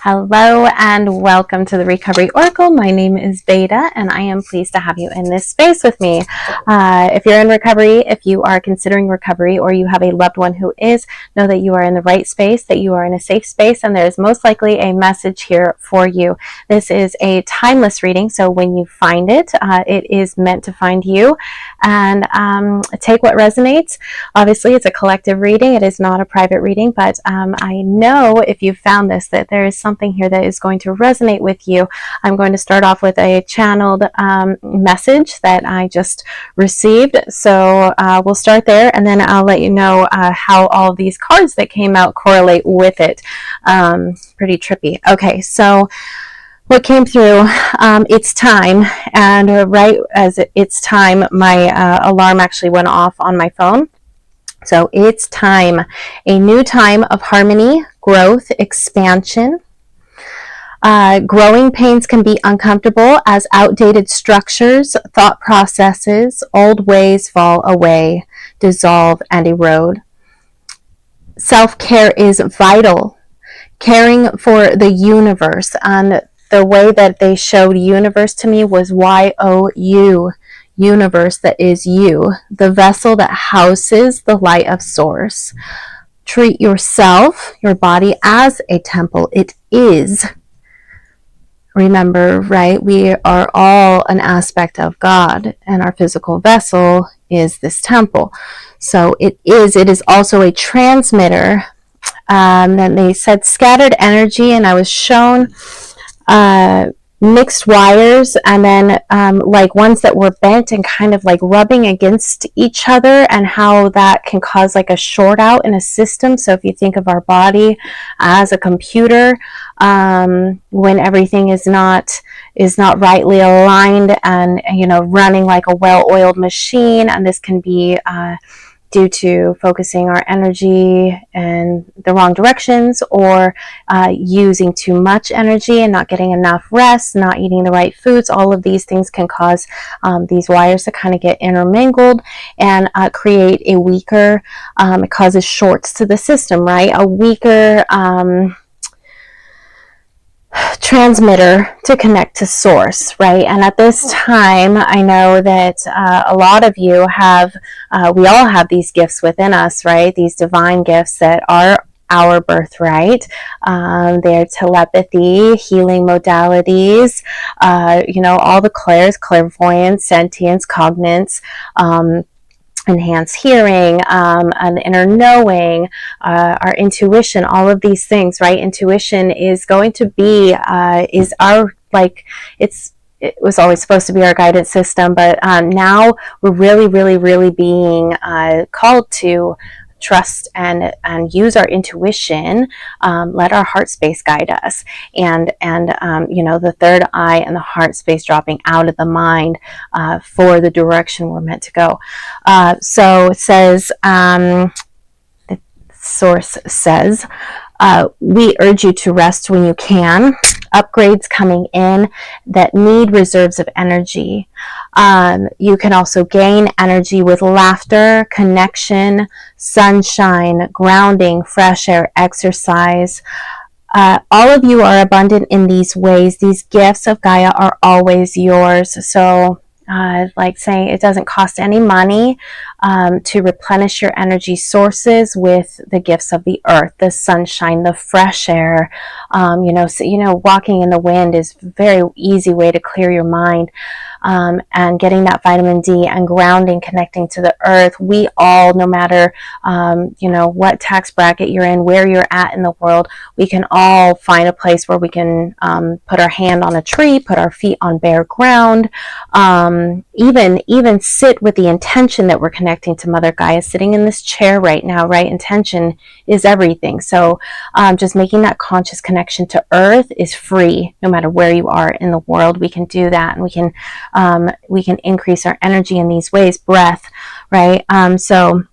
Hello and welcome to the Recovery Oracle. My name is Veda and I am pleased to have you in this space with me. If you're in recovery, if you are considering recovery, or you have a loved one who is, know that you are in the right space, that you are in a safe space, and there is most likely a message here for you. This is a timeless reading, so when you find it, it is meant to find you. And take what resonates. Obviously, it's a collective reading. It is not a private reading, but I know if you found this, that there is something here that is going to resonate with you. I'm going to start off with a channeled message that I just received. So we'll start there, and then I'll let you know how all of these cards that came out correlate with it. Pretty trippy. Okay, so what came through, it's time, and right as it's time, my alarm actually went off on my phone. So it's time, a new time of harmony, growth, expansion. Growing pains can be uncomfortable as outdated structures, thought processes, old ways fall away, dissolve, and erode. Self-care is vital. Caring for the universe, and the way that they showed universe to me was Y-O-U, universe, that is you, the vessel that houses the light of source. Treat yourself, your body, as a temple. It is. Remember, right? We are all an aspect of God, and our physical vessel is this temple. So it is also a transmitter. Then they said scattered energy, and I was shown mixed wires, and then like ones that were bent and kind of like rubbing against each other, and how that can cause like a short out in a system. So if you think of our body as a computer, when everything is not rightly aligned and running like a well-oiled machine, and this can be due to focusing our energy in the wrong directions, or using too much energy and not getting enough rest, not eating the right foods. All of these things can cause these wires to kind of get intermingled and create a weaker, it causes shorts to the system, right? A weaker transmitter to connect to source, right? And at this time, I know that a lot of you have, we all have these gifts within us, right? These divine gifts that are our birthright. Their telepathy, healing modalities, all the clairs, clairvoyance, sentience, cognizance, enhanced hearing, an inner knowing, our intuition, all of these things, right? Intuition is going to be, is our, like, it was always supposed to be our guidance system, but now we're really being called to trust and use our intuition, let our heart space guide us, and the third eye and the heart space dropping out of the mind for the direction we're meant to go. So it says, the source says, we urge you to rest when you can. Upgrades coming in that need reserves of energy. You can also gain energy with laughter, connection, sunshine, grounding, fresh air, exercise. All of you are abundant in these ways. These gifts of Gaia are always yours. So like saying, it doesn't cost any money to replenish your energy sources with the gifts of the earth, the sunshine, the fresh air. Walking in the wind is a very easy way to clear your mind. And getting that vitamin D and grounding, connecting to the earth. We all, no matter, what tax bracket you're in, where you're at in the world, we can all find a place where we can put our hand on a tree, put our feet on bare ground, even sit with the intention that we're connecting to Mother Gaia. Sitting in this chair right now, right? Intention is everything. So just making that conscious connection to earth is free. No matter where you are in the world, we can do that, and we can increase our energy in these ways. Breath, right? So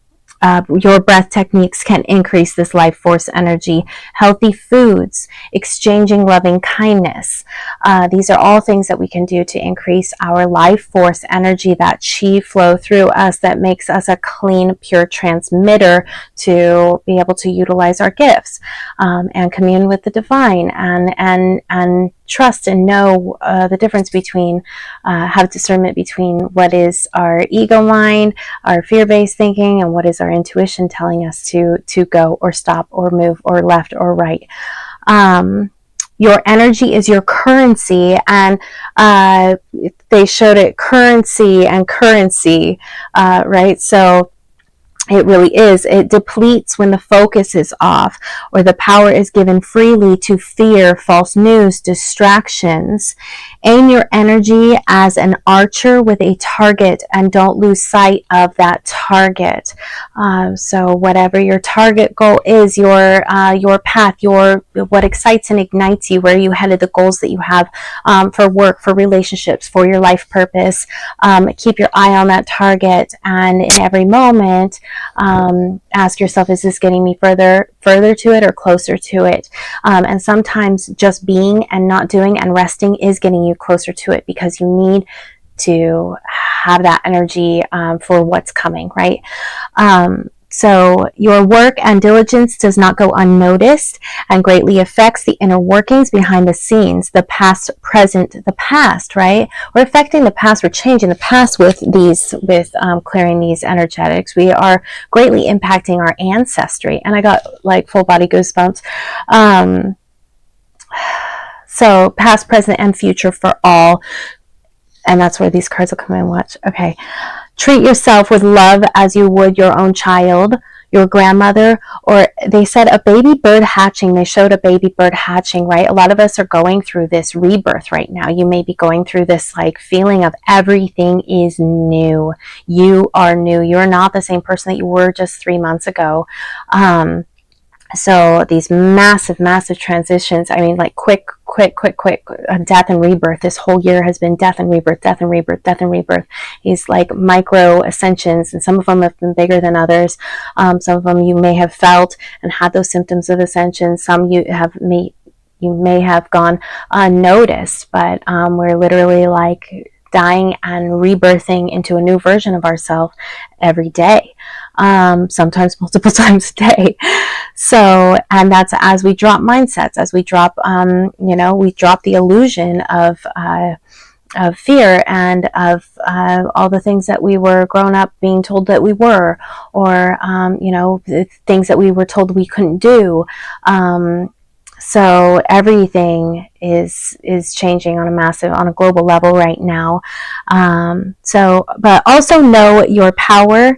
Your breath techniques can increase this life force energy. Healthy foods, exchanging loving kindness. These are all things that we can do to increase our life force energy, that chi flow through us that makes us a clean, pure transmitter to be able to utilize our gifts and commune with the divine and trust and know the difference between, have discernment between what is our ego mind, our fear-based thinking, and what is our intuition telling us to go or stop or move or left or right. Your energy is your currency, and they showed it currency and currency, right? So it really is. It depletes when the focus is off, or the power is given freely to fear, false news, distractions. Aim your energy as an archer with a target, and don't lose sight of that target. So whatever your target goal is, your path, what excites and ignites you, where you headed, the goals that you have for work, for relationships, for your life purpose. Keep your eye on that target, and in every moment, ask yourself, is this getting me further to it or closer to it? And sometimes just being and not doing and resting is getting you closer to it, because you need to have that energy for what's coming, right? So your work and diligence does not go unnoticed and greatly affects the inner workings behind the scenes, the past, present, the past, right? We're affecting the past, we're changing the past with clearing these energetics. We are greatly impacting our ancestry. And I got like full body goosebumps. So past, present, and future for all. And that's where these cards will come in. Watch. Okay. Treat yourself with love as you would your own child, your grandmother, or they said a baby bird hatching. They showed a baby bird hatching, right? A lot of us are going through this rebirth right now. You may be going through this like feeling of everything is new. You are new. You're not the same person that you were just 3 months ago. So these massive transitions, I mean, like quick death and rebirth. This whole year has been death and rebirth, death and rebirth, death and rebirth. These like micro ascensions, and some of them have been bigger than others. Some of them you may have felt and had those symptoms of ascension. Some you may have gone unnoticed, but we're literally like dying and rebirthing into a new version of ourselves every day. Sometimes multiple times a day. So, and that's as we drop mindsets, as we drop, we drop the illusion of fear and of all the things that we were grown up being told that we were, or, things that we were told we couldn't do. So everything is changing on a global level right now. But also know your power.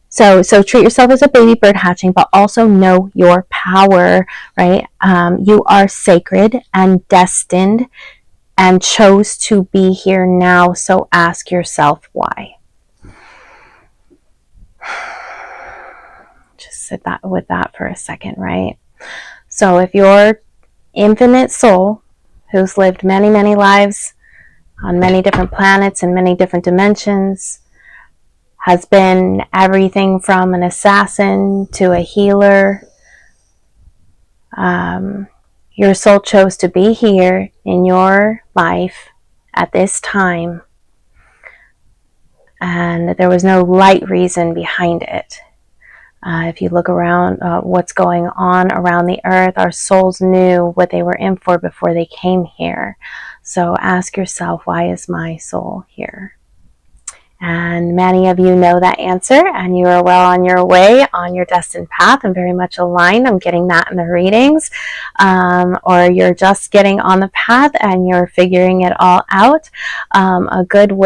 So treat yourself as a baby bird hatching, but also know your power, right? You are sacred and destined and chose to be here now. So ask yourself why. Just sit with that for a second, right? So if your infinite soul, who's lived many, many lives on many different planets and many different dimensions, has been everything from an assassin to a healer, your soul chose to be here in your life at this time, and there was no light reason behind it. If you look around what's going on around the earth, our souls knew what they were in for before they came here. So ask yourself, why is my soul here? And many of you know that answer, and you are well on your way, on your destined path, and very much aligned. I'm getting that in the readings. Or you're just getting on the path and you're figuring it all out. A good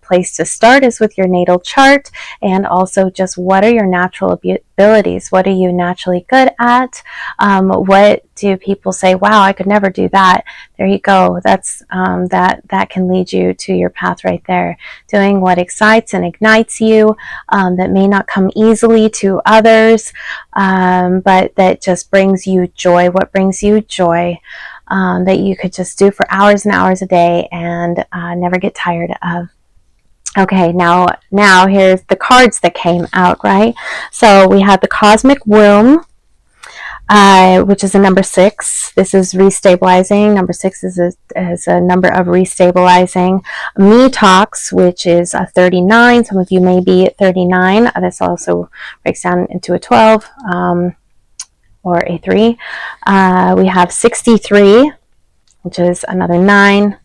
place to start is with your natal chart, and also just what are your natural abilities? What are you naturally good at? What do people say, wow, I could never do that? There you go. That's that can lead you to your path right there. Doing what excites and ignites you, that may not come easily to others, but that just brings you joy. What brings you joy, that you could just do for hours and hours a day and never get tired of. Okay, now here's the cards that came out, right? So we have the Cosmic Womb, which is a number 6. This is restabilizing. Number 6 is a number of restabilizing. Me Talks, which is a 39. Some of you may be at 39. This also breaks down into a 12 or a 3. We have 63, which is another 9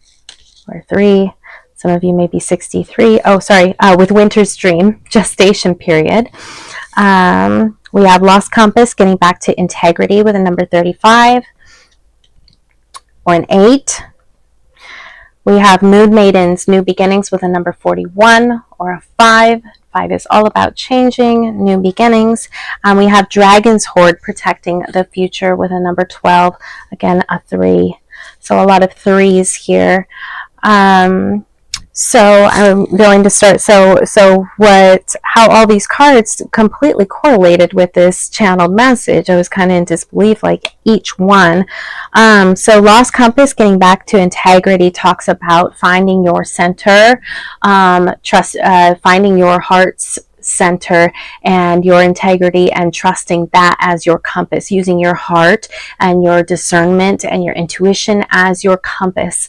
or 3. Some of you may be 63. Oh, sorry, with Winter's Dream, gestation period. We have Lost Compass, getting back to integrity, with a number 35 or an 8. We have Moon Maidens, new beginnings, with a number 41 or a 5. 5 is all about changing, new beginnings. We have Dragon's Hoard, protecting the future, with a number 12, again a 3. So a lot of 3s here. So I'm going to start. So how all these cards completely correlated with this channeled message. I was kind of in disbelief, like each one. So Lost Compass, getting back to integrity, talks about finding your center, finding your heart's center and your integrity, and trusting that as your compass, using your heart and your discernment and your intuition as your compass.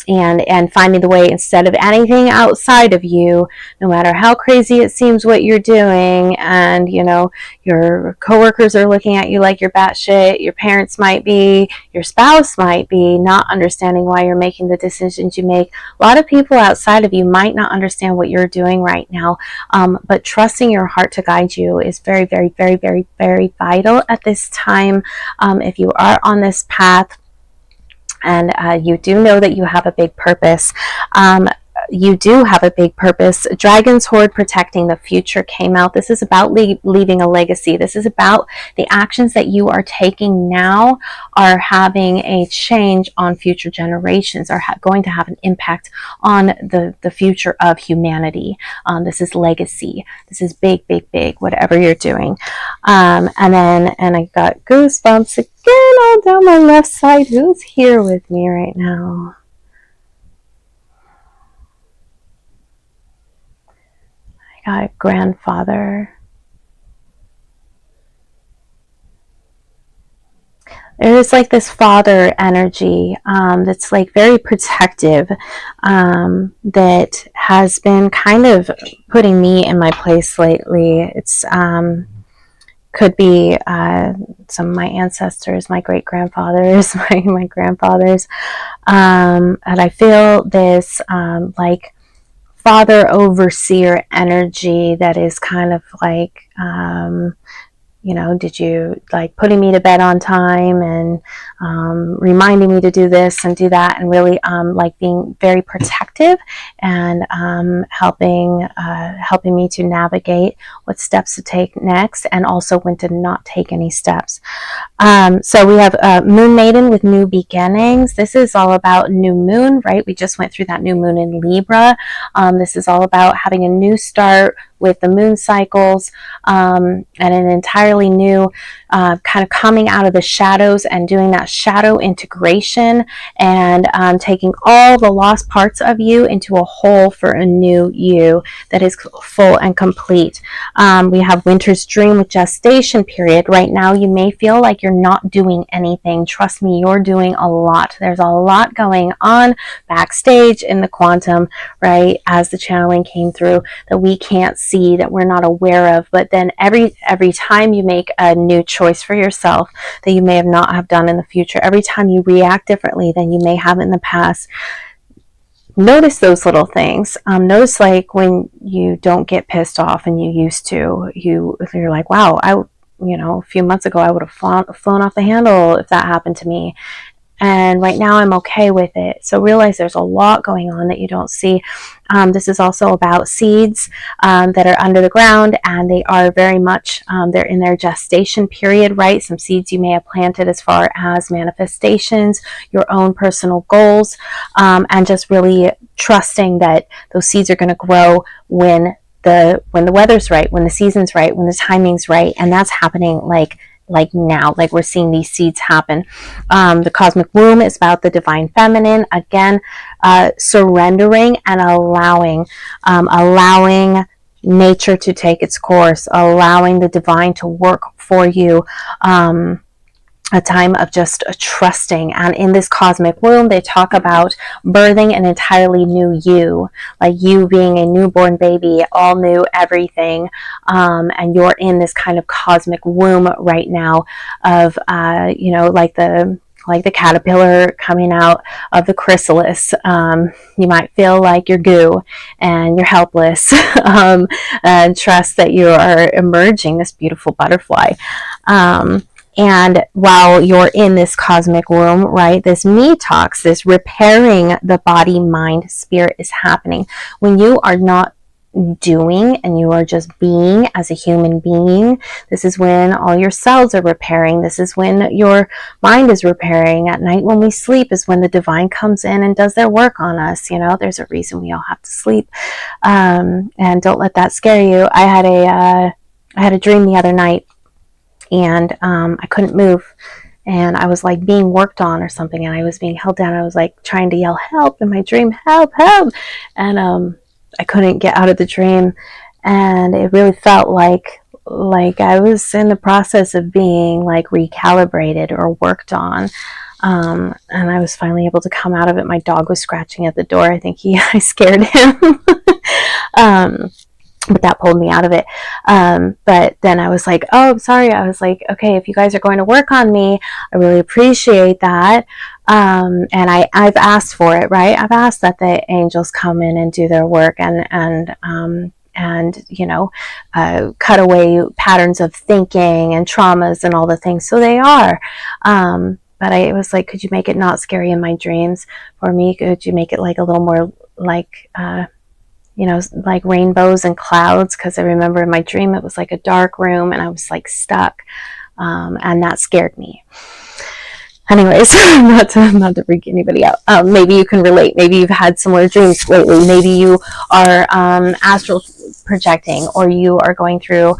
And finding the way instead of anything outside of you, no matter how crazy it seems what you're doing, and you know your coworkers are looking at you like you're batshit, your parents might be, your spouse might be, not understanding why you're making the decisions you make. A lot of people outside of you might not understand what you're doing right now, but trusting your heart to guide you is very, very, very, very, very vital at this time. If you are on this path, and you do know that you have a big purpose. You do have a big purpose. Dragon's Hoard, protecting the future, came out. This is about leaving a legacy. This is about the actions that you are taking now are having a change on future generations, are going to have an impact on the future of humanity. This is legacy. This is big, big, big, whatever you're doing. And I got goosebumps again all down my left side. Who's here with me right now? I got grandfather. There's like this father energy that's like very protective, that has been kind of putting me in my place lately. It's could be some of my ancestors, my great grandfathers, my grandfathers, and I feel this like father overseer energy that is kind of like, you know, did you like putting me to bed on time, and reminding me to do this and do that, and really like being very protective, and helping me to navigate what steps to take next, and also when to not take any steps. So we have Moon Maiden with new beginnings. This is all about new moon, right? We just went through that new moon in Libra. This is all about having a new start with the moon cycles, and an entirely new kind of coming out of the shadows and doing that shadow integration, and taking all the lost parts of you into a whole for a new you that is full and complete. We have Winter's Dream with gestation period. Right now you may feel like you're not doing anything. Trust me, you're doing a lot. There's a lot going on backstage in the quantum, right, as the channeling came through, that we can't see, that we're not aware of. But then every time you make a new choice for yourself that you may have not have done in the future, every time you react differently than you may have in the past, notice those little things. Notice like when you don't get pissed off and you used to, you're like, wow, a few months ago I would have flown off the handle if that happened to me. And right now I'm okay with it. So realize there's a lot going on that you don't see. This is also about seeds that are under the ground, and they are very much, they're in their gestation period, right? Some seeds you may have planted as far as manifestations, your own personal goals, and just really trusting that those seeds are going to grow when the weather's right, when the season's right, when the timing's right. And that's happening like like now, like we're seeing these seeds happen. The cosmic womb is about the divine feminine. Again, surrendering and allowing nature to take its course, allowing the divine to work for you. A time of just trusting. And in this cosmic womb, they talk about birthing an entirely new you, like you being a newborn baby, all new everything. And you're in this kind of cosmic womb right now of, you know, like the caterpillar coming out of the chrysalis. You might feel like you're goo and you're helpless, and trust that you are emerging this beautiful butterfly. And while you're in this cosmic womb, right, this me talks, this repairing the body, mind, spirit is happening. When you are not doing and you are just being as a human being, this is when all your cells are repairing. This is when your mind is repairing. At night when we sleep is when the divine comes in and does their work on us. You know, there's a reason we all have to sleep. And don't let that scare you. I had a dream the other night, and I couldn't move, and I was like being worked on or something, and I was being held down. I was like trying to yell help in my dream, help, help, and I couldn't get out of the dream, and it really felt like I was in the process of being like recalibrated or worked on. And I was finally able to come out of it. My dog was scratching at the door. I think I scared him. But that pulled me out of it. But then I was like, oh, I'm sorry. I was like, okay, if you guys are going to work on me, I really appreciate that. And I've asked for it, right? I've asked that the angels come in and do their work and you know, cut away patterns of thinking and traumas and all the things. So they are. But I was like, could you make it not scary in my dreams for me? Could you make it like a little more like, you know, like rainbows and clouds? Because I remember in my dream it was like a dark room and I was like stuck, and that scared me. Anyways, not to freak anybody out. Maybe you can relate. Maybe you've had similar dreams lately. Maybe you are astral projecting, or you are going through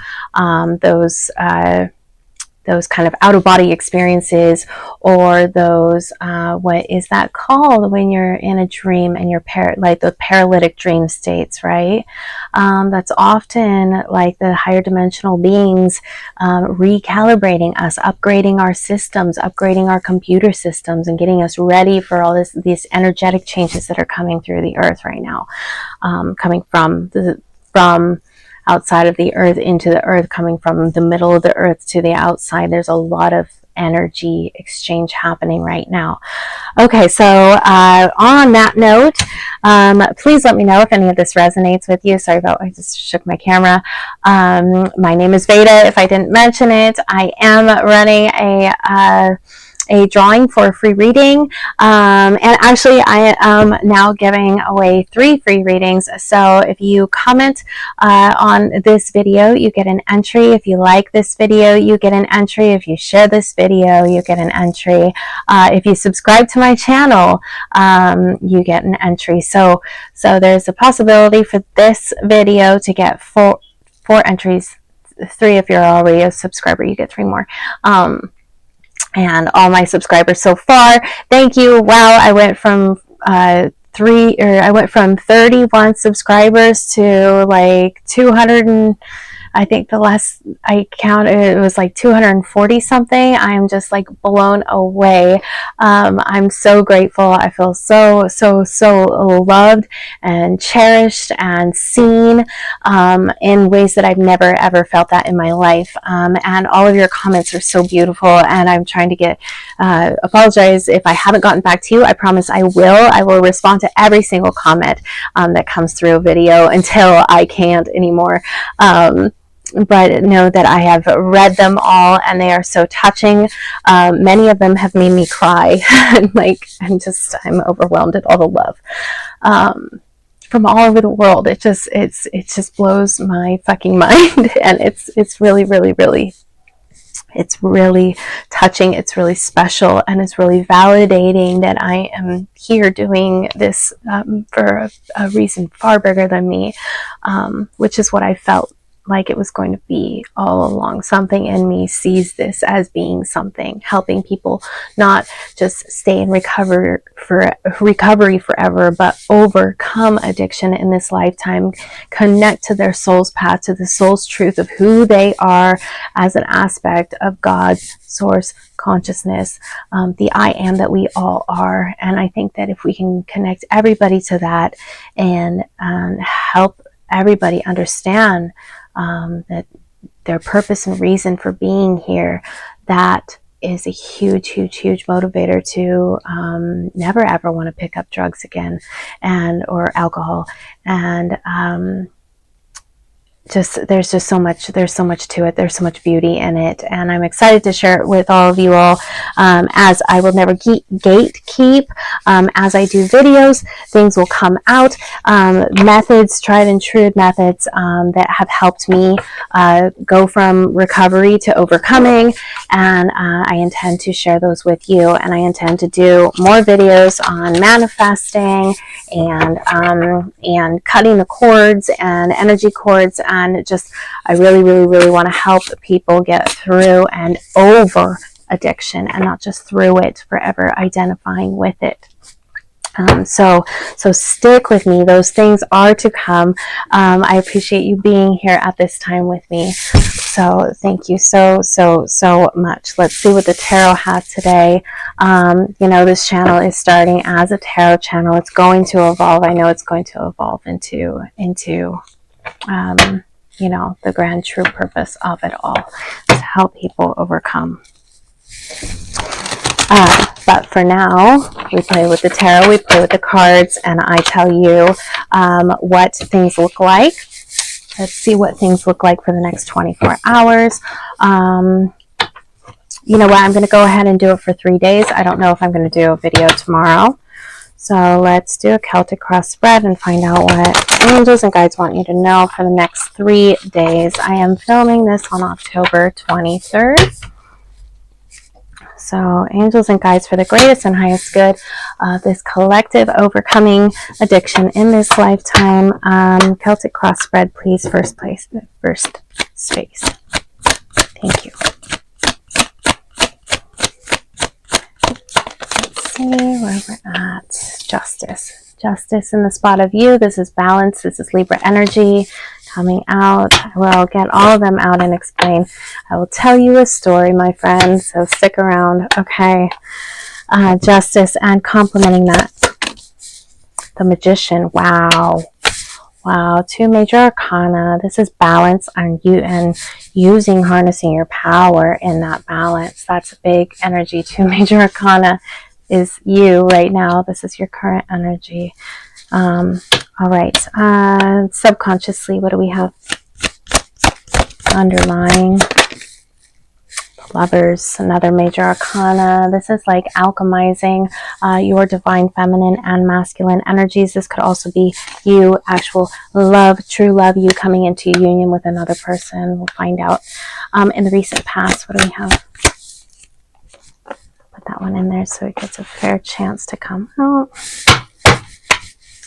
those kind of out-of-body experiences, or those, what is that called when you're in a dream and you're like the paralytic dream states, right? That's often like the higher dimensional beings recalibrating us, upgrading our systems, upgrading our computer systems, and getting us ready for all these energetic changes that are coming through the earth right now, coming from outside of the earth into the earth, coming from the middle of the earth to the outside. There's a lot of energy exchange happening right now. Okay, so on that note, please let me know if any of this resonates with you. Sorry about, I just shook my camera. My name is Veda. If I didn't mention it, I am running a drawing for a free reading, and actually I am now giving away 3 free readings. So if you comment on this video, you get an entry. If you like this video, you get an entry. If you share this video, you get an entry. If you subscribe to my channel, you get an entry. So there's a possibility for this video to get four entries. 3 if you're already a subscriber, you get 3 more. And all my subscribers so far, thank you. Wow, I went from 31 subscribers to like 200 and I think the last I counted, it was like 240 something. I'm just like blown away. I'm so grateful. I feel so loved and cherished and seen in ways that I've never ever felt that in my life. And all of your comments are so beautiful, and I'm trying to get apologize if I haven't gotten back to you. I promise I will respond to every single comment that comes through a video until I can't anymore. But know that I have read them all, and they are so touching. Many of them have made me cry. I'm overwhelmed at all the love from all over the world. It just blows my fucking mind, and it's really it's really touching. It's really special, and it's really validating that I am here doing this for a reason far bigger than me, which is what I felt like it was going to be all along. Something in me sees this as being something, helping people not just stay in recovery forever, but overcome addiction in this lifetime, connect to their soul's path, to the soul's truth of who they are as an aspect of God's source consciousness, the I am that we all are. And I think that if we can connect everybody to that and help everybody understand that their purpose and reason for being here, that is a huge, huge, huge motivator to never ever want to pick up drugs again, or alcohol. And there's so much to it. There's so much beauty in it, and I'm excited to share it with all of you all. As I will never gatekeep. As I do videos, things will come out. Methods, tried and true methods that have helped me go from recovery to overcoming, and I intend to share those with you. And I intend to do more videos on manifesting and cutting the cords and energy cords. And just, I really, really, really want to help people get through and over addiction, and not just through it, forever identifying with it. So stick with me. Those things are to come. I appreciate you being here at this time with me. So thank you so much. Let's see what the tarot has today. This channel is starting as a tarot channel. It's going to evolve. I know it's going to evolve into the grand true purpose of it all, to help people overcome. But for now, we play with the tarot, we play with the cards, and I tell you what things look like. Let's see what things look like for the next 24 hours. You know what? I'm going to go ahead and do it for 3 days. I don't know if I'm going to do a video tomorrow. So let's do a Celtic cross spread and find out what angels and guides want you to know for the next 3 days. I am filming this on October 23rd. So angels and guides for the greatest and highest good of this collective overcoming addiction in this lifetime. Celtic cross spread, please. First space. Thank you. Let's see where we're at. Justice in the spot of you. This is balance. This is Libra energy coming out. I will get all of them out and explain. I will tell you a story, my friends, so stick around. Okay. Justice, and complementing that, the Magician. Wow. 2 major arcana. This is balance, and harnessing your power in that balance. That's a big energy. 2 major arcana is you right now. This is your current energy. All right. Subconsciously, what do we have? Underlying. Lovers, another major arcana. This is like alchemizing your divine feminine and masculine energies. This could also be you, actual love, true love, you coming into union with another person. We'll find out. In the recent past, what do we have? Put that one in there so it gets a fair chance to come out.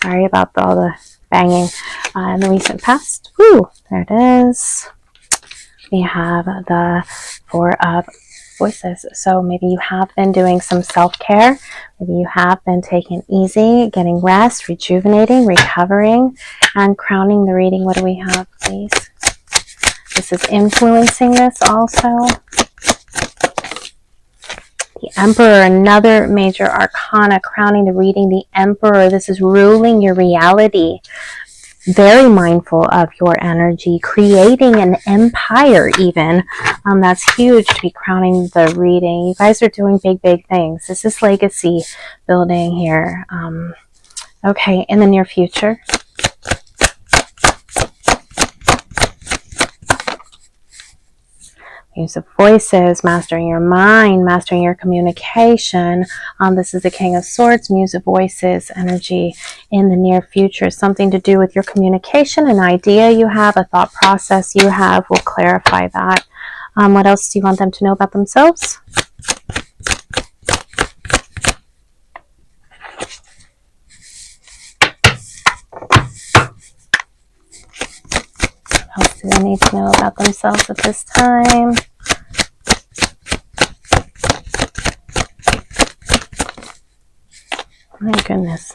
Sorry about all the banging. In the recent past, woo, there it is. We have the 4 of Voices. So maybe you have been doing some self-care. Maybe you have been taking it easy, getting rest, rejuvenating, recovering, and crowning the reading. What do we have, please? This is influencing this also. The Emperor, another major arcana, crowning the reading. The Emperor, this is ruling your reality. Very mindful of your energy, creating an empire even. That's huge to be crowning the reading. You guys are doing big things. This is legacy building here. Okay, in the near future. Use of Voices, mastering your mind, mastering your communication. This is the King of Swords, Muse of Voices, energy in the near future. Something to do with your communication, an idea you have, a thought process you have. We'll clarify that. What else do you want them to know about themselves? What else do they need to know about themselves at this time? My goodness.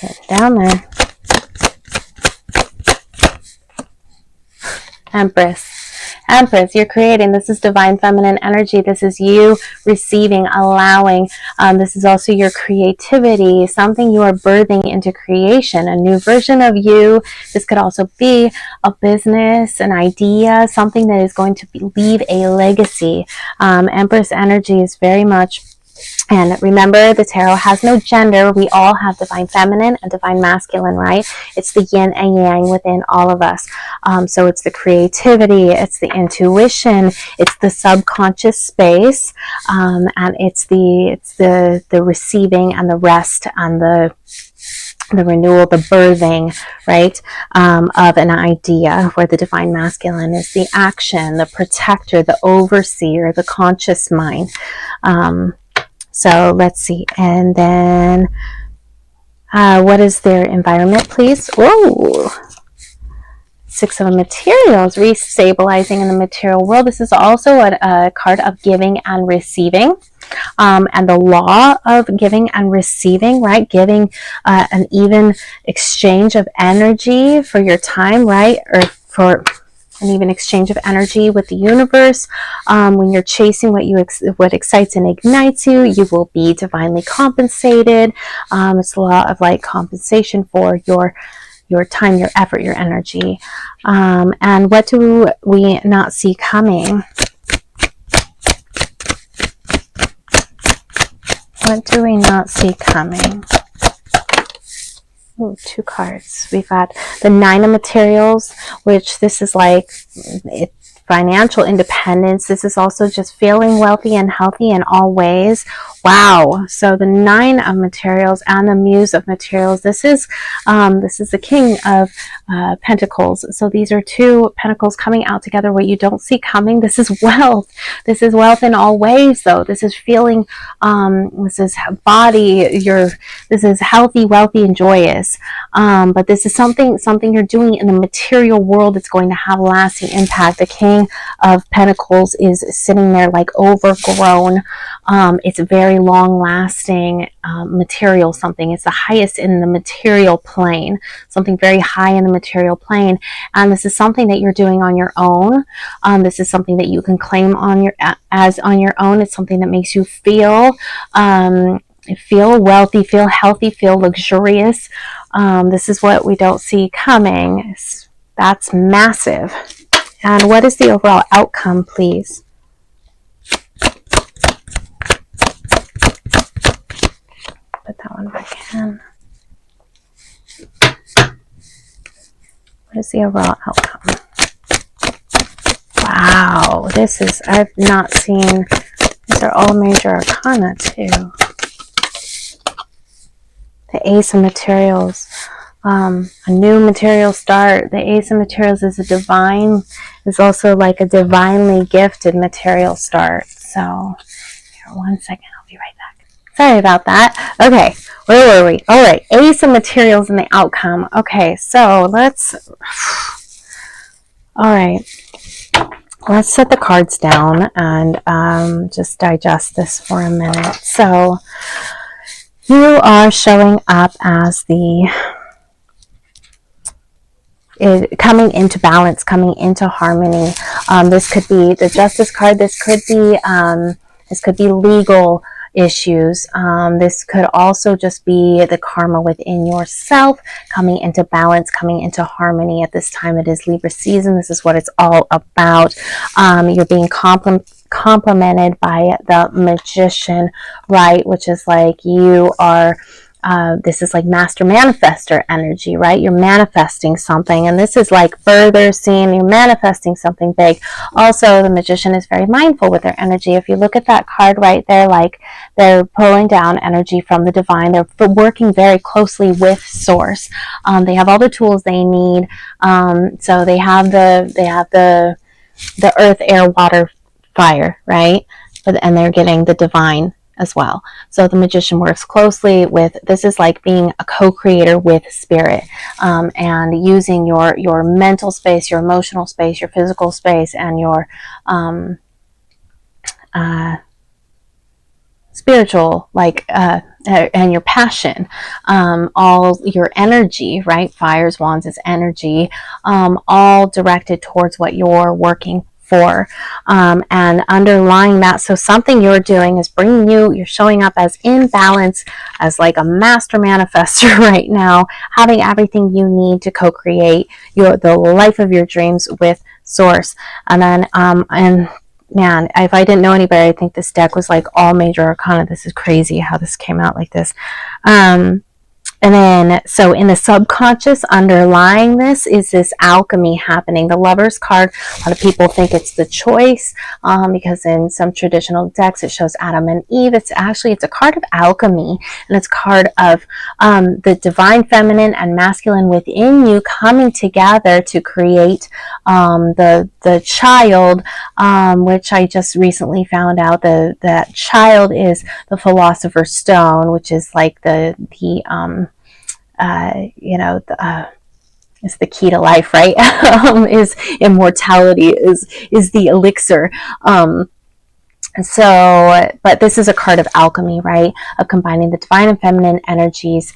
Get it down there. Empress. Empress, you're creating. This is divine feminine energy. This is you receiving, allowing. This is also your creativity, something you are birthing into creation, a new version of you. This could also be a business, an idea, something that is going to leave a legacy. Empress energy is very much. And remember, the tarot has no gender. We all have divine feminine and divine masculine, right? It's the yin and yang within all of us. So it's the creativity, it's the intuition, it's the subconscious space, and it's the receiving and the rest and the renewal, the birthing, right, of an idea, where the divine masculine is the action, the protector, the overseer, the conscious mind. So let's see. And then what is their environment, please? Whoa. Six of Materials, restabilizing in the material world. This is also a card of giving and receiving. And the law of giving and receiving, right? Giving an even exchange of energy for your time, right? Or for an even exchange of energy with the universe. When you're chasing what excites and ignites you, you will be divinely compensated. It's the law of like compensation for your time, your effort, your energy. And what do we not see coming? What do we not see coming? Ooh, two cards. We've got the Nine of Materials, which this is like financial independence. This is also just feeling wealthy and healthy in all ways. Wow. So the Nine of Materials and the Muse of Materials. This is the King of Pentacles. So these are two pentacles coming out together. What you don't see coming. This is wealth. This is wealth in all ways, though. This is feeling. This is body. This is healthy, wealthy, and joyous. But this is something you're doing in the material world that's going to have lasting impact. The King of Pentacles is sitting there like overgrown. It's very long lasting material something. It's the highest in the material plane, something very high in the material plane. And this is something that you're doing on your own. This is something that you can claim on your own. It's something that makes you feel wealthy, feel healthy, feel luxurious. This is what we don't see coming. That's massive. And what is the overall outcome, please? Put that one back in. What is the overall outcome? Wow, I've not seen, these are all major arcana too. The Ace of Materials, a new material start. The Ace of Materials is also like a divinely gifted material start. So, here, 1 second, I'll be right back. Sorry about that. Okay, where were we? All right, Ace of Materials and the outcome. Okay, so let's set the cards down and just digest this for a minute. So, you are showing up as coming into balance, coming into harmony. This could be the Justice card. This could be legal issues. This could also just be the karma within yourself, coming into balance, coming into harmony. At this time, it is Libra season. This is what it's all about. You're being complemented by the Magician, right? Which is like you are. This is like master manifestor energy, right? You're manifesting something, and this is like further seeing you're manifesting something big. Also, the Magician is very mindful with their energy. If you look at that card right there, like they're pulling down energy from the divine. They're working very closely with Source. They have all the tools they need. So they have the earth, air, water, fire, right? And they're getting the divine as well. So the magician works closely with, this is like being a co-creator with spirit, and using your mental space, your emotional space, your physical space, and your spiritual, and your passion, all your energy, right? Fires, wands is energy, all directed towards what you're working for, and underlying that. So something you're doing is bringing you're showing up as in balance, as like a master manifestor right now, having everything you need to co-create the life of your dreams with source. And then, and man, if I didn't know any better, I think this deck was like all major arcana. This is crazy how this came out like this. And then, so in the subconscious underlying this is this alchemy happening. The Lover's card, a lot of people think it's the choice, because in some traditional decks it shows Adam and Eve. It's a card of alchemy, and it's a card of the divine feminine and masculine within you coming together to create the child, which I just recently found out that child is the Philosopher's Stone, which is like it's the key to life, right? Is immortality, is the elixir. So, but this is a card of alchemy, right? Of combining the divine and feminine energies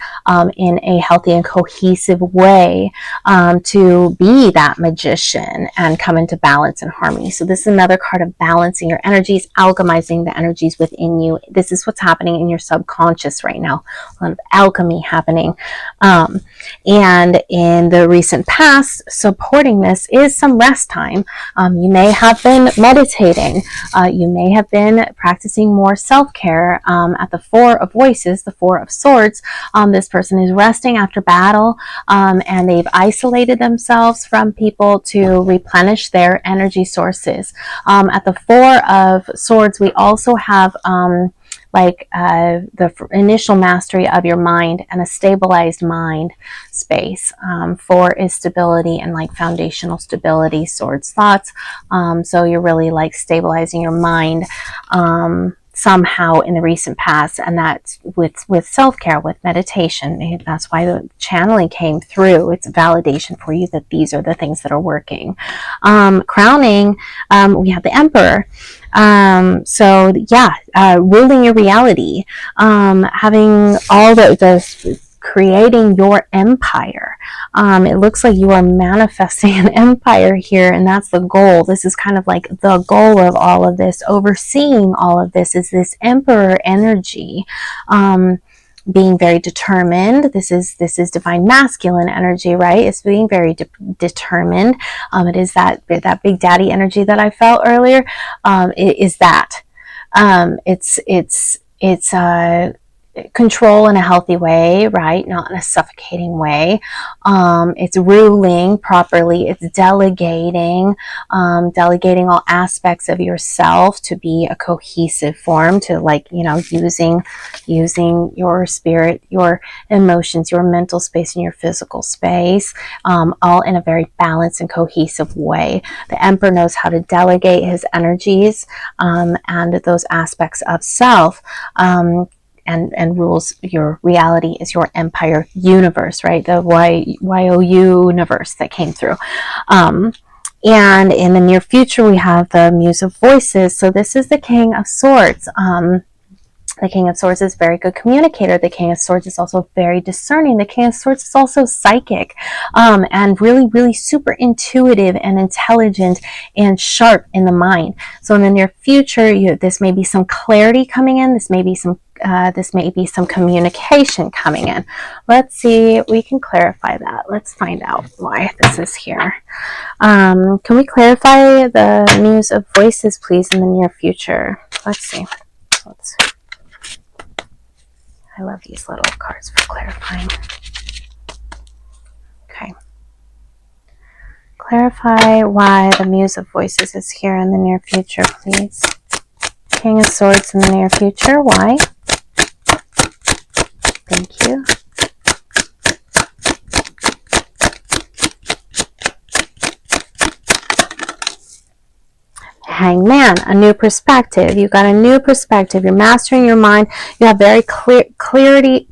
in a healthy and cohesive way, to be that magician and come into balance and harmony. So this is another card of balancing your energies, alchemizing the energies within you. This is what's happening in your subconscious right now. A lot of alchemy happening. And in the recent past, supporting this is some rest time. You may have been meditating. You may have been practicing more self-care. At the Four of Voices, the Four of Swords, this person is resting after battle, and they've isolated themselves from people to replenish their energy sources. At the Four of Swords, we also have the initial mastery of your mind and a stabilized mind space. Four is stability and like foundational stability, swords, thoughts. So you're really like stabilizing your mind somehow in the recent past, and that's with self-care, with meditation. That's why the channeling came through. It's a validation for you that these are the things that are working. Crowning, we have the Emperor. So yeah, ruling your reality, having all the creating your empire. It looks like you are manifesting an empire here, and that's the goal. This is kind of like the goal of all of this. Overseeing all of this is this emperor energy. Being very determined. This is divine masculine energy, right? It's being very determined. It is that big daddy energy that I felt earlier. It is that. It's control in a healthy way, right? Not in a suffocating way. It's ruling properly. It's delegating all aspects of yourself to be a cohesive form, to using your spirit, your emotions, your mental space, and your physical space, all in a very balanced and cohesive way. The Emperor knows how to delegate his energies, and those aspects of self, and rules your reality is your empire universe, right? The YO universe that came through. And in the near future, we have the Muse of Voices. So this is the King of Swords. The King of Swords is a very good communicator. The King of Swords is also very discerning. The King of Swords is also psychic, and really, really super intuitive and intelligent and sharp in the mind. So in the near future, this may be some clarity coming in. This may be some communication coming in. Let's see, we can clarify that. Let's find out why this is here. Can we clarify the Muse of Voices, please, in the near future? Let's see. I love these little cards for clarifying. Okay. Clarify why the Muse of Voices is here in the near future, please. King of Swords in the near future. Why? Thank you. Hanged Man, a new perspective. You've got a new perspective. You're mastering your mind. You have very clarity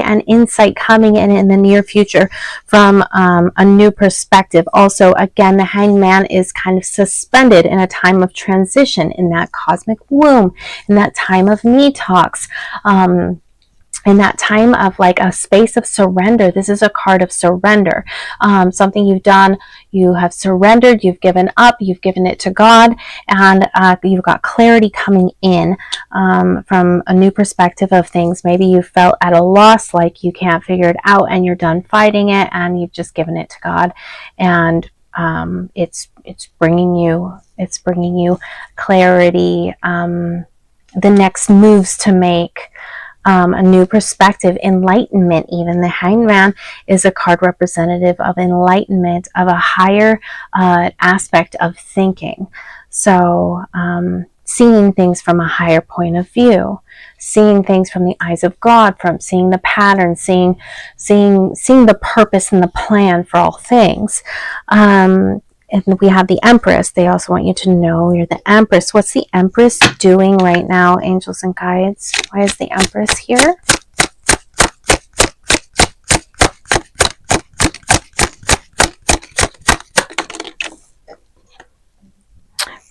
and insight coming in the near future from a new perspective. Also, again, the Hanged Man is kind of suspended in a time of transition, in that cosmic womb, in that time of detox. In that time of like a space of surrender. This is a card of surrender. Something you've done, you have surrendered, you've given up, you've given it to God, and you've got clarity coming in from a new perspective of things. Maybe you felt at a loss, like you can't figure it out and you're done fighting it and you've just given it to God, and it's bringing you clarity, the next moves to make, a new perspective, enlightenment. Even the Hanged Man is a card representative of enlightenment, of a higher aspect of thinking. So seeing things from a higher point of view, seeing things from the eyes of God, from seeing the pattern, seeing the purpose and the plan for all things. And we have the Empress. They also want you to know you're the Empress. What's the Empress doing right now, angels and guides? Why is the Empress here?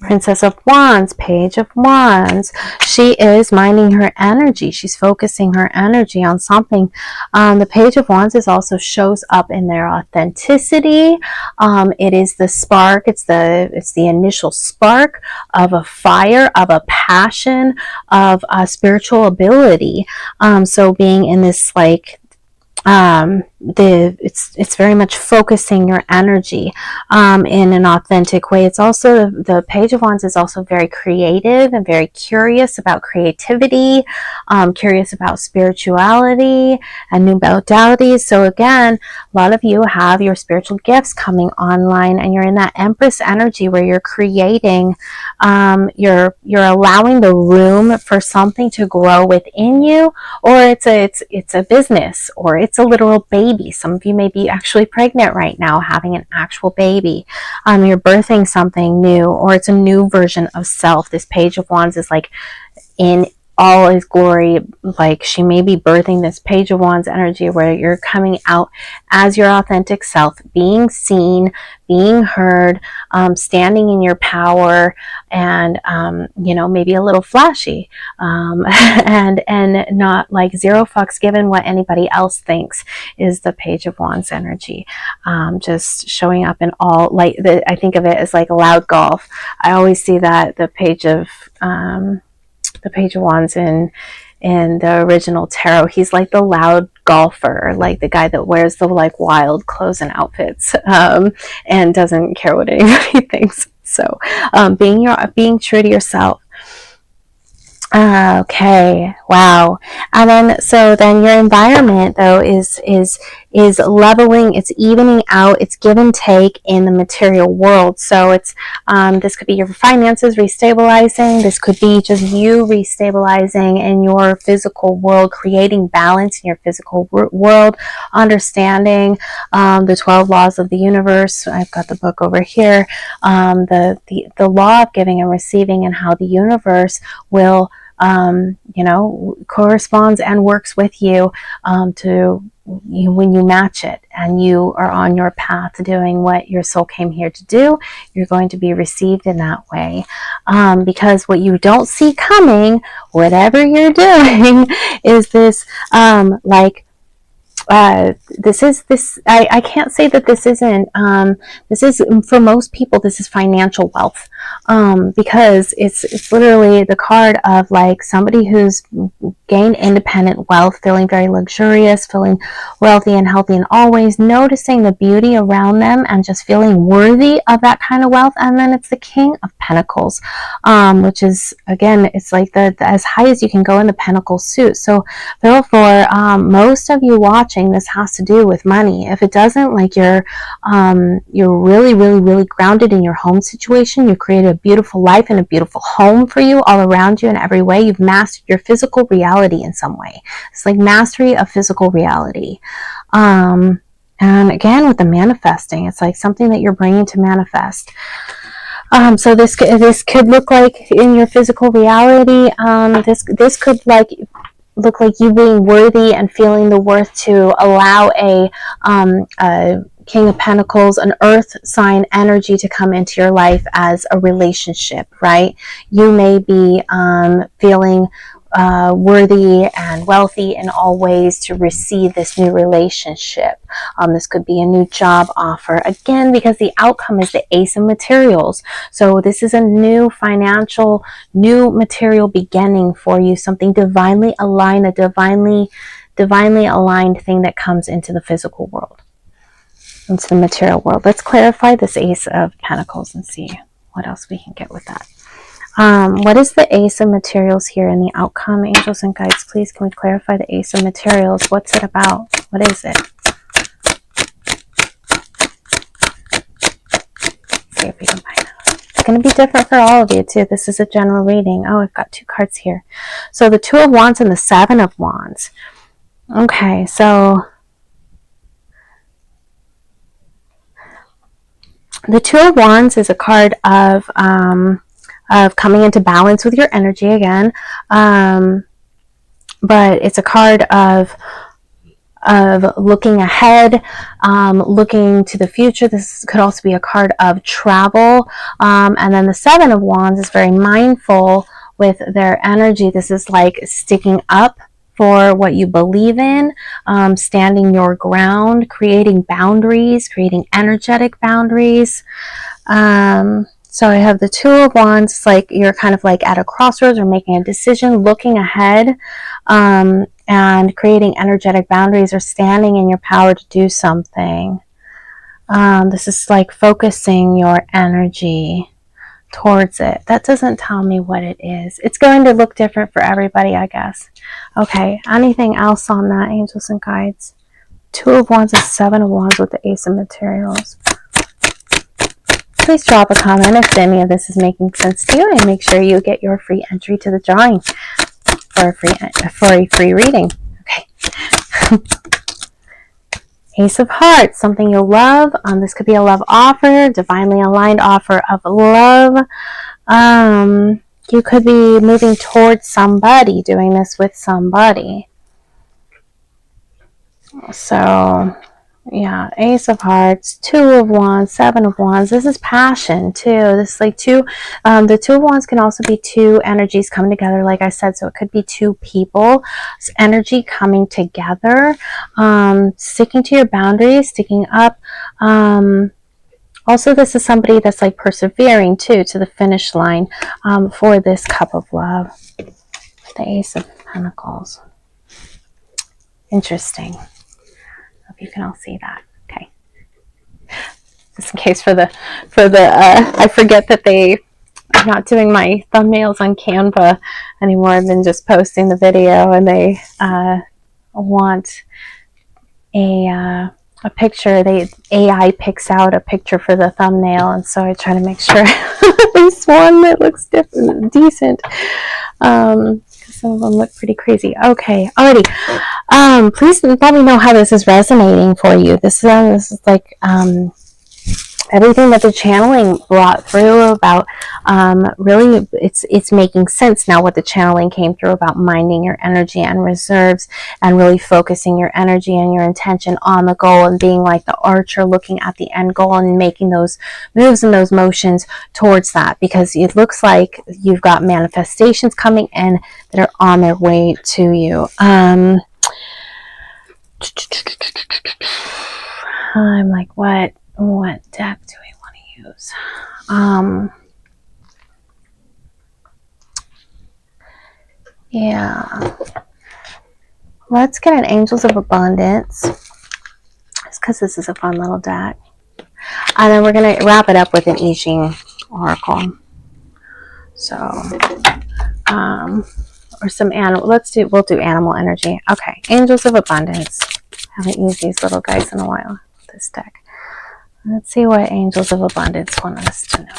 Princess of Wands, Page of Wands. She is minding her energy. She's focusing her energy on something. The Page of Wands also shows up in their authenticity. It is the spark. It's the initial spark of a fire, of a passion, of a spiritual ability. So being in this like it's very much focusing your energy in an authentic way. It's also the Page of Wands is also very creative and very curious about creativity, curious about spirituality and new modalities. So again, a lot of you have your spiritual gifts coming online, and you're in that Empress energy where you're creating, you're allowing the room for something to grow within you, or it's a business, or it's a literal baby. Some of you may be actually pregnant right now, having an actual baby. You're birthing something new, or it's a new version of self. This Page of Wands is like in all his glory. Like she may be birthing this Page of Wands energy where you're coming out as your authentic self, being seen, being heard, standing in your power, and maybe a little flashy, and not like zero fucks given what anybody else thinks, is the Page of Wands energy. Just showing up in all, like I think of it as like loud golf. I always see that the Page of Wands in the original tarot, he's like the loud golfer, like the guy that wears the like wild clothes and outfits, and doesn't care what anybody thinks. So being true to yourself. Okay, wow. And then your environment though is leveling, it's evening out, it's give and take in the material world. So it's this could be your finances restabilizing, this could be just you restabilizing in your physical world, creating balance in your physical world, understanding the 12 laws of the universe. I've got the book over here, the law of giving and receiving, and how the universe will corresponds and works with you when you match it and you are on your path to doing what your soul came here to do. You're going to be received in that way, because what you don't see coming, whatever you're doing, is this I can't say that this isn't, this is, for most people, this is financial wealth, because it's literally the card of like somebody who's gained independent wealth, feeling very luxurious, feeling wealthy and healthy, and always noticing the beauty around them and just feeling worthy of that kind of wealth. And then it's the King of Pentacles, which is, again, it's like the as high as you can go in the Pentacle suit. So therefore, most of you watching, this has to do with money. If it doesn't, like you're really, really, really grounded in your home situation. You created a beautiful life and a beautiful home for you all around you in every way. You've mastered your physical reality in some way. It's like mastery of physical reality. And again, with the manifesting, it's like something that you're bringing to manifest. So this could look like in your physical reality. This could look like you being worthy and feeling the worth to allow a King of Pentacles, an earth sign energy to come into your life as a relationship, right? You may be feeling worthy and wealthy in all ways to receive this new relationship. This could be a new job offer, again, because the outcome is the Ace of Materials. So this is a new financial, new material beginning for you, something divinely aligned, a divinely aligned thing that comes into the physical world, into the material world. Let's clarify this Ace of Pentacles and see what else we can get with that. What is the Ace of Materials here in the outcome? Angels and guides, please, can we clarify the Ace of Materials? What's it about? What is it? Let's see if we can find out. It's going to be different for all of you, too. This is a general reading. Oh, I've got 2 cards here. So the 2 of Wands and the 7 of Wands. Okay, so the 2 of Wands is a card of coming into balance with your energy again, but it's a card of looking ahead, looking to the future. This could also be a card of travel, and then the 7 of Wands is very mindful with their energy. This is like sticking up for what you believe in, standing your ground, creating boundaries, creating energetic boundaries. So I have the 2 of Wands. It's like you're kind of like at a crossroads or making a decision, looking ahead, and creating energetic boundaries or standing in your power to do something. This is like focusing your energy towards it. That doesn't tell me what it is. It's going to look different for everybody, I guess. Okay, anything else on that, angels and guides? 2 of Wands and 7 of Wands with the Ace of Materials. Please drop a comment if any of this is making sense to you, and make sure you get your free entry to the drawing for a free reading. Okay. Ace of Hearts, something you'll love. This could be a love offer, divinely aligned offer of love. You could be moving towards somebody, doing this with somebody. So yeah, Ace of Hearts, 2 of Wands, 7 of Wands. This is passion too. This is like the 2 of Wands can also be 2 energies coming together, like I said. So it could be 2 people, energy coming together, sticking to your boundaries, sticking up. Also, this is somebody that's like persevering too to the finish line for this cup of love. The Ace of Pentacles. Interesting. Hope you can all see that. Okay. Just in case for the I forget that I'm not doing my thumbnails on Canva anymore. I've been just posting the video, and they want a picture. AI picks out a picture for the thumbnail, and so I try to make sure there's one that looks decent. Some of them look pretty crazy. Okay, alrighty. Please let me know how this is resonating for you. This is like everything that the channeling brought through about really it's making sense now what the channeling came through about minding your energy and reserves, and really focusing your energy and your intention on the goal, and being like the archer looking at the end goal and making those moves and those motions towards that, because it looks like you've got manifestations coming in that are on their way to you. I'm like, what deck do we want to use? Yeah. Let's get an Angels of Abundance. Just because this is a fun little deck. And then we're going to wrap it up with an I Ching Oracle. So, or some animal. We'll do animal energy. Okay. Angels of Abundance. Haven't used these little guys in a while. This deck. Let's see what Angels of Abundance want us to know.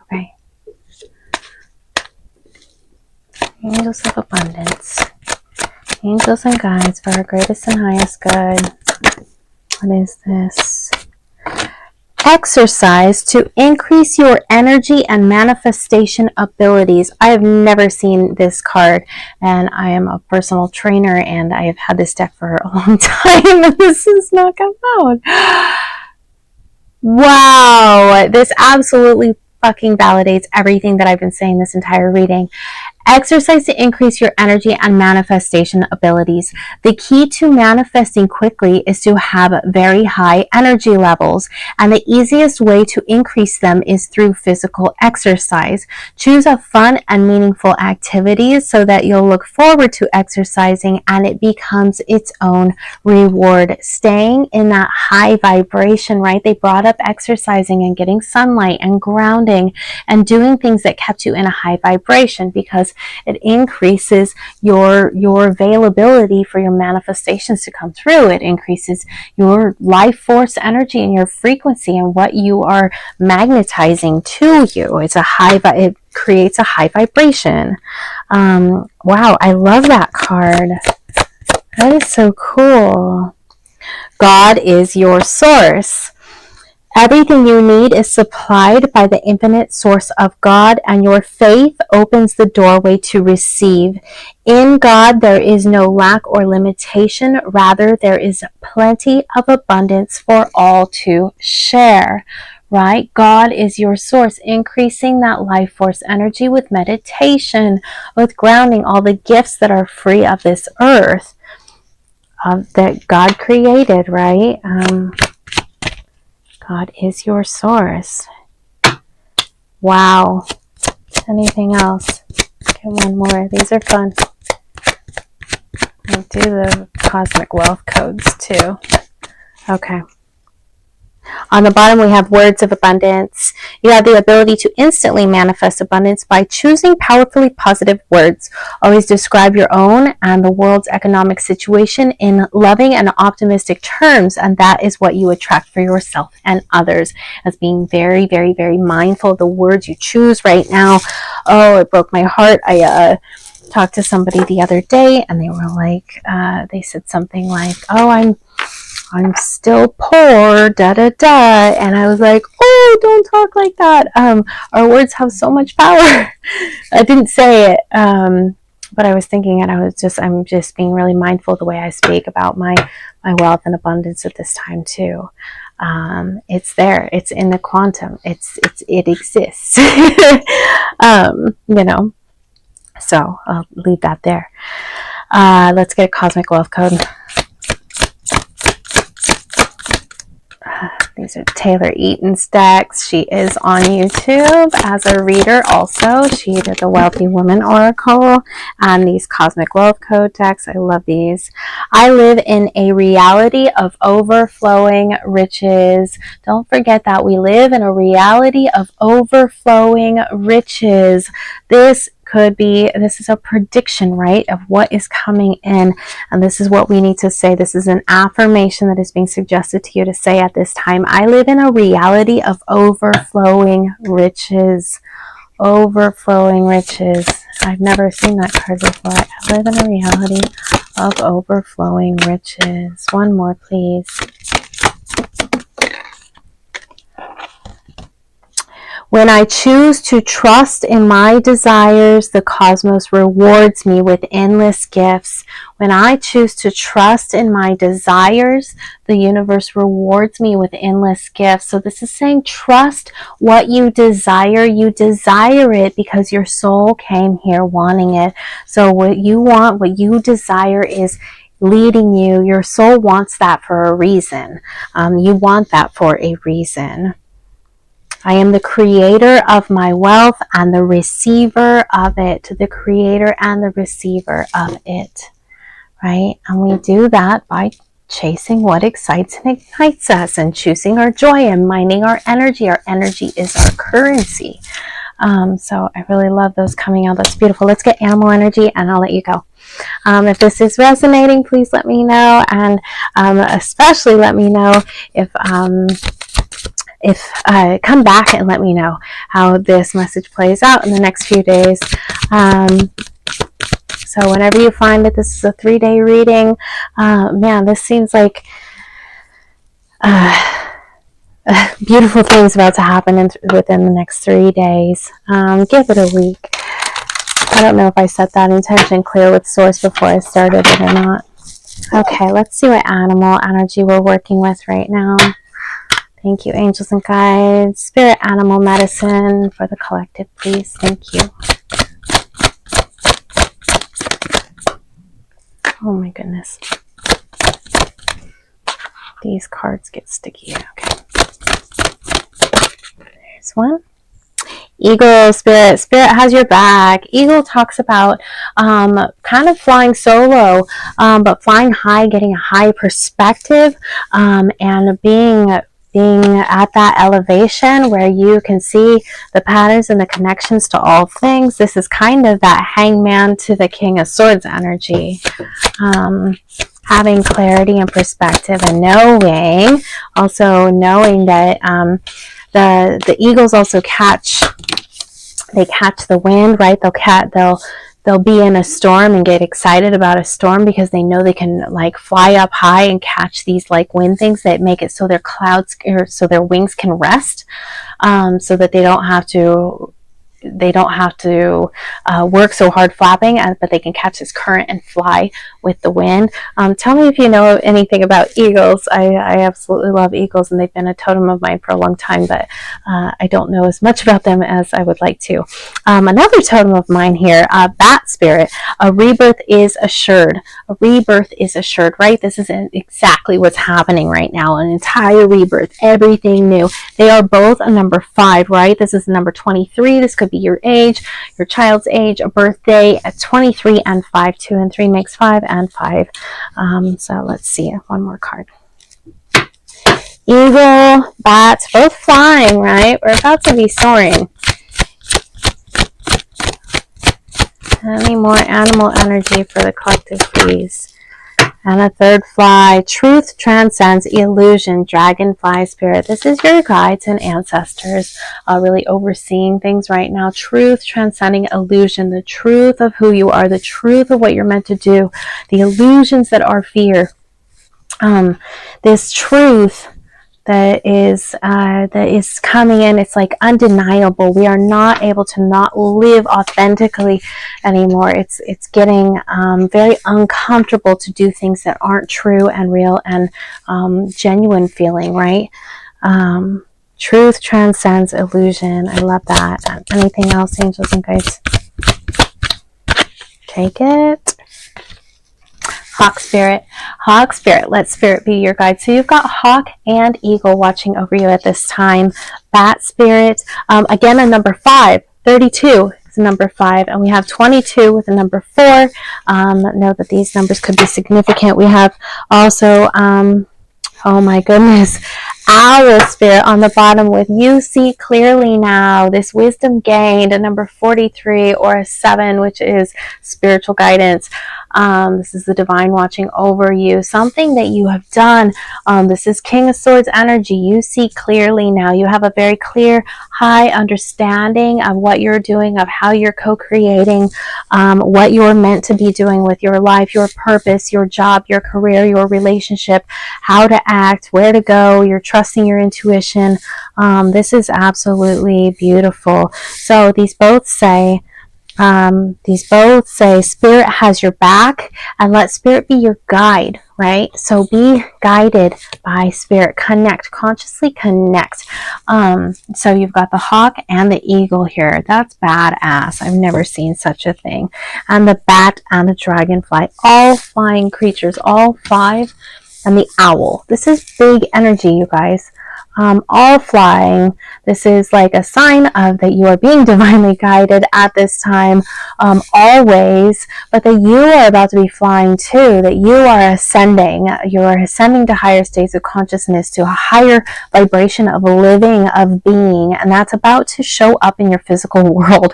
Okay. Angels of Abundance. Angels and guides for our greatest and highest good. What is this? Exercise to increase your energy and manifestation abilities. I have never seen this card, and I am a personal trainer, and I have had this deck for a long time, and this has not come out. Wow, this absolutely fucking validates everything that I've been saying this entire reading. Exercise to increase your energy and manifestation abilities. The key to manifesting quickly is to have very high energy levels, and the easiest way to increase them is through physical exercise. Choose a fun and meaningful activity so that you'll look forward to exercising and it becomes its own reward. Staying in that high vibration, right? They brought up exercising and getting sunlight and grounding and doing things that kept you in a high vibration, because it increases your availability for your manifestations to come through. It increases your life force energy and your frequency and what you are magnetizing to you. It creates a high vibration. Wow, I love that card. That is so cool. God is your source. Everything you need is supplied by the infinite source of God, and your faith opens the doorway to receive. In God, there is no lack or limitation. Rather, there is plenty of abundance for all to share. Right? God is your source, increasing that life force energy with meditation, with grounding, all the gifts that are free of this earth that God created, right? God is your source. Wow. Anything else? Okay, one more. These are fun. I'll do the cosmic wealth codes too. Okay. On the bottom, we have words of abundance. You have the ability to instantly manifest abundance by choosing powerfully positive words. Always describe your own and the world's economic situation in loving and optimistic terms, and that is what you attract for yourself and others, as being very, very, very mindful of the words you choose right now. Oh, it broke my heart. I talked to somebody the other day, and they were like, they said something like, oh, I'm still poor, da da da, and I was like, oh, don't talk like that. Our words have so much power. I didn't say it, but I was thinking it. I'm just being really mindful of the way I speak about my wealth and abundance at this time too. It's there. It's in the quantum. It exists. You know. So I'll leave that there. Let's get a cosmic wealth code. These are Taylor Eaton's decks. She is on YouTube as a reader also. She did the Wealthy Woman Oracle and these Cosmic Wealth Code decks. I love these. I live in a reality of overflowing riches. Don't forget that we live in a reality of overflowing riches. This is a prediction, right, of what is coming in, and this is what we need to say. This is an affirmation that is being suggested to you to say at this time. I live in a reality of overflowing riches. Overflowing riches. I've never seen that card before. I live in a reality of overflowing riches. One more, please. When I choose to trust in my desires, the cosmos rewards me with endless gifts. When I choose to trust in my desires, the universe rewards me with endless gifts. So this is saying trust what you desire. You desire it because your soul came here wanting it. So what you want, what you desire is leading you. Your soul wants that for a reason. You want that for a reason. I am the creator of my wealth and the receiver of it. The creator and the receiver of it. Right? And we do that by chasing what excites and ignites us and choosing our joy and minding our energy. Our energy is our currency. So I really love those coming out. That's beautiful. Let's get animal energy and I'll let you go. If this is resonating, please let me know. And especially let me know if come back and let me know how this message plays out in the next few days. So whenever you find that this is a 3-day reading, man, this seems like Beautiful things about to happen within the next 3 days. Give it a week. I don't know if I set that intention clear with Source before I started it or not. Okay, let's see what animal energy we're working with right now. Thank you, angels and guides. Spirit animal medicine for the collective, please. Thank you. Oh my goodness. These cards get sticky. Okay. There's one. Eagle, Spirit. Spirit has your back. Eagle talks about kind of flying solo, but flying high, getting a high perspective, and being at that elevation where you can see the patterns and the connections to all things. This is kind of that Hangman to the King of Swords energy. Having clarity and perspective, and knowing that the eagles also catch the wind, right? They'll be in a storm and get excited about a storm because they know they can like fly up high and catch these like wind things that make it so their clouds, or so their wings can rest, so that they don't have to work so hard flapping, but they can catch this current and fly with the wind. Tell me if you know anything about eagles. I absolutely love eagles, and they've been a totem of mine for a long time, but I don't know as much about them as I would like to. Another totem of mine here, bat spirit. A rebirth is assured. A rebirth is assured, right? This is exactly what's happening right now. An entire rebirth, everything new. They are both a number 5, right? This is number 23. This could be your age, your child's age, a birthday at 23 and 5. 2 and 3 makes 5 and 5. So let's see, one more card. Eagle, bats, both flying, right? We're about to be soaring. Any more animal energy for the collective, please? And a third fly. Truth transcends illusion. Dragonfly spirit. This is your guides and ancestors really overseeing things right now. Truth transcending illusion. The truth of who you are. The truth of what you're meant to do. The illusions that are fear. This truth that is coming in, it's like undeniable. We are not able to not live authentically anymore. It's getting very uncomfortable to do things that aren't true and real and genuine feeling, right? Truth transcends illusion. I love that. Anything else, angels and guides? Take it. Hawk spirit. Hawk spirit. Let spirit be your guide. So you've got hawk and eagle watching over you at this time. Bat spirit. Again, a number 5. 32 is a number 5. And we have 22 with a number 4. Know that these numbers could be significant. We have also, oh my goodness, owl spirit on the bottom with you see clearly now. This wisdom gained, a number 43 or a 7, which is spiritual guidance. This is the divine watching over you. Something that you have done. This is King of Swords energy. You see clearly now. You have a very clear, high understanding of what you're doing, of how you're co-creating, what you're meant to be doing with your life, your purpose, your job, your career, your relationship, how to act, where to go. You're trusting your intuition. This is absolutely beautiful. So these both say spirit has your back, and let spirit be your guide, right? So be guided by spirit. Connect, consciously connect. So you've got the hawk and the eagle here. That's badass. I've never seen such a thing. And the bat and the dragonfly, all flying creatures, all 5. And the owl. This is big energy, you guys. All flying. This is like a sign of that you are being divinely guided at this time, always, but that you are about to be flying too, that you are ascending. You are ascending to higher states of consciousness, to a higher vibration of living, of being, and that's about to show up in your physical world,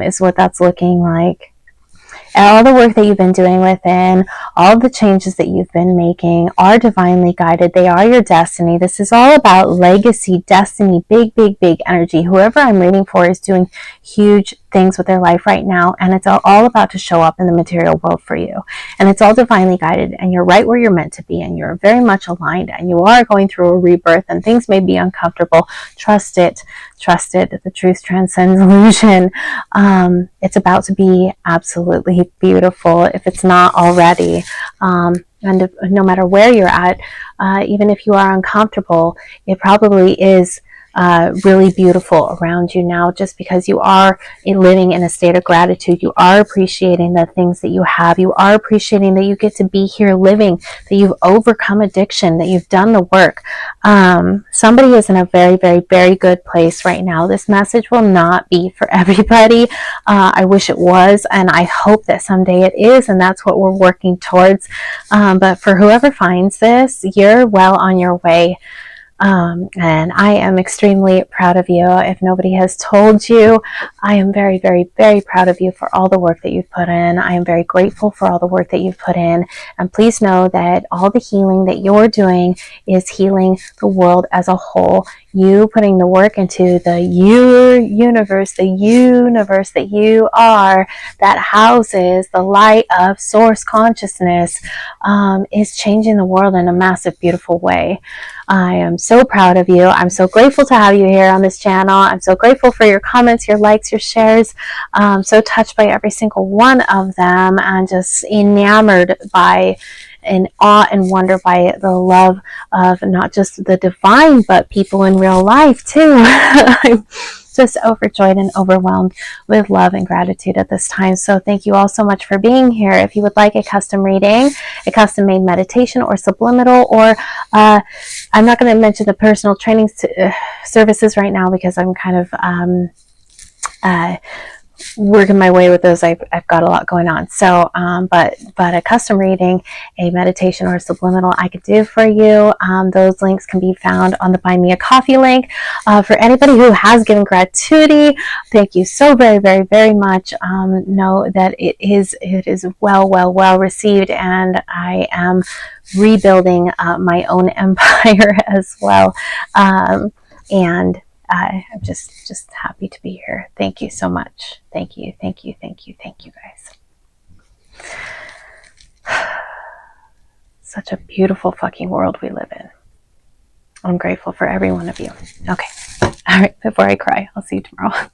is what that's looking like. All the work that you've been doing within, all the changes that you've been making are divinely guided. They are your destiny. This is all about legacy, destiny, big, big, big energy. Whoever I'm reading for is doing huge things with their life right now, and it's all about to show up in the material world for you. And it's all divinely guided, and you're right where you're meant to be, and you're very much aligned, and you are going through a rebirth, and things may be uncomfortable. Trust it. Trust it. The truth transcends illusion. It's about to be absolutely beautiful if it's not already. And no matter where you're at, even if you are uncomfortable, it probably is really beautiful around you now, just because you are living in a state of gratitude. You are appreciating the things that you have. You are appreciating that you get to be here living, that you've overcome addiction, that you've done the work. Somebody is in a very, very, very good place right now. This message will not be for everybody. I wish it was, and I hope that someday it is, and that's what we're working towards. But for whoever finds this, you're well on your way. And I am extremely proud of you. If nobody has told you, I am very, very, very proud of you for all the work that you've put in. I am very grateful for all the work that you've put in. And please know that all the healing that you're doing is healing the world as a whole. You putting the work into the universe that you are, that houses the light of source consciousness, is changing the world in a massive, beautiful way. I am so proud of you. I'm so grateful to have you here on this channel. I'm so grateful for your comments, your likes, your shares. I'm so touched by every single one of them, and just enamored by, in awe and wonder by the love of not just the divine, but people in real life too. I'm just overjoyed and overwhelmed with love and gratitude at this time. So thank you all so much for being here. If you would like a custom reading, a custom made meditation, or subliminal, or I'm not going to mention the personal training services right now, because I'm kind of working my way with those. I've got a lot going on. So, but a custom reading, a meditation, or a subliminal I could do for you. Those links can be found on the Buy Me a Coffee link. For anybody who has given gratuity, thank you so very, very, very much. Know that it is well received, and I am rebuilding my own empire as well. And I'm just happy to be here. Thank you so much. Thank you, guys. Such a beautiful fucking world we live in. I'm grateful for every one of you. Okay. All right. Before I cry, I'll see you tomorrow.